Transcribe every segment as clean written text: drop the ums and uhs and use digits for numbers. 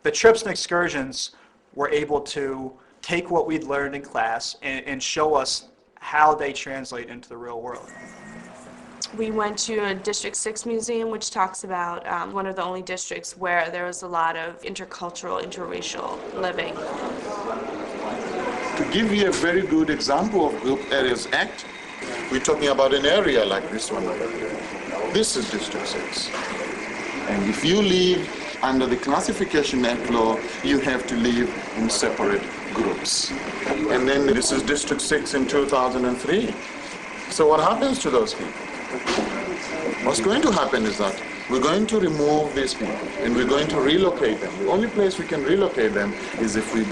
The trips and excursions were able to take what we'd learned in class and show us how they translate into the real world. We went to a District 6 museum, which talks about one of the only districts where there was a lot of intercultural, interracial living. To give you a very good example of Group Areas Act, we're talking about an area like this one over here. This is District 6. And if you live under the Classification Act law, you have to live in separate groups. And then this is District 6 in 2003. So what happens to those people? What's going to happen is that we're going to remove these people and we're going to relocate them. The only place we can relocate them is if we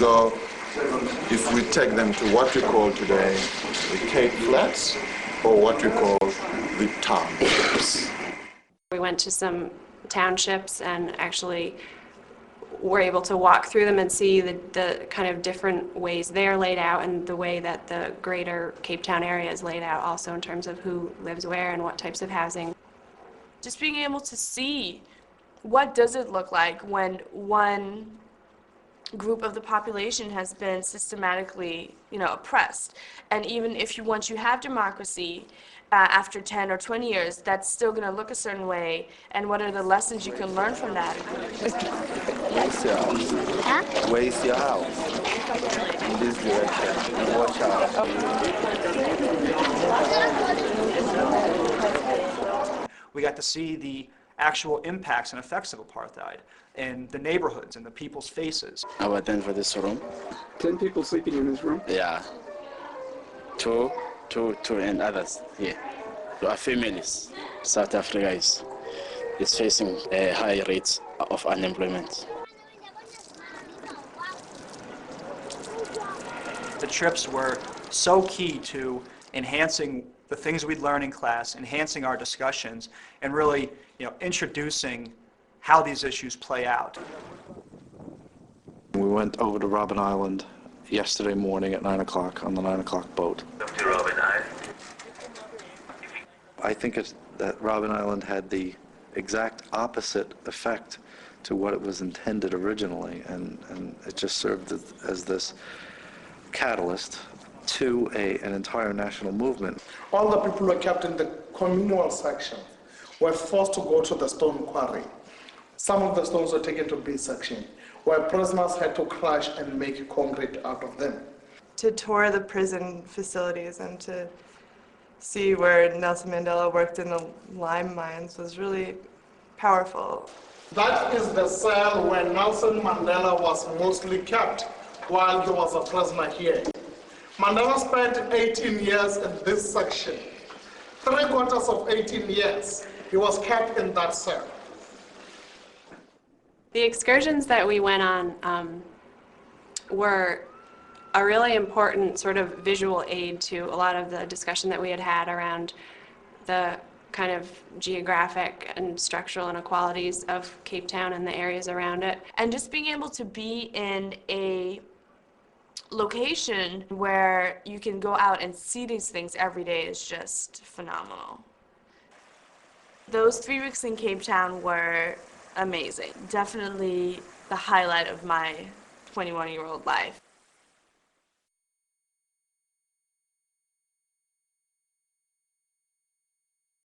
take them to what we call today the Cape Flats or what we call the townships. We went to some townships and actually were able to walk through them and see the kind of different ways they're laid out and the way that the greater Cape Town area is laid out also in terms of who lives where and what types of housing. Just being able to see what does it look like when one group of the population has been systematically, oppressed. And even if once you have democracy, after 10 or 20 years, that's still going to look a certain way, and what are the lessons you can learn from that? Where's your house? Huh? Where's your house? In this direction. Watch out. We got to see the actual impacts and effects of apartheid in the neighborhoods and the people's faces. I went in for this room. 10 people sleeping in this room? Yeah. Two and others here. Our families. South Africa is facing high rates of unemployment. The trips were so key to enhancing the things we'd learn in class, enhancing our discussions, and really, introducing how these issues play out. We went over to Robben Island yesterday morning at 9 o'clock on the 9 o'clock boat. Up to Robben Island. I think that Robben Island had the exact opposite effect to what it was intended originally, and it just served as this catalyst to an entire national movement. All the people who were kept in the communal section were forced to go to the stone quarry. Some of the stones were taken to B section, where prisoners had to crush and make concrete out of them. To tour the prison facilities and to see where Nelson Mandela worked in the lime mines was really powerful. That is the cell where Nelson Mandela was mostly kept while he was a prisoner here. Mandela spent 18 years in this section. 3/4 of 18 years, he was kept in that cell. The excursions that we went on were a really important sort of visual aid to a lot of the discussion that we had had around the kind of geographic and structural inequalities of Cape Town and the areas around it. And just being able to be in a location where you can go out and see these things every day is just phenomenal. Those 3 weeks in Cape Town were amazing. Definitely the highlight of my 21-year-old life.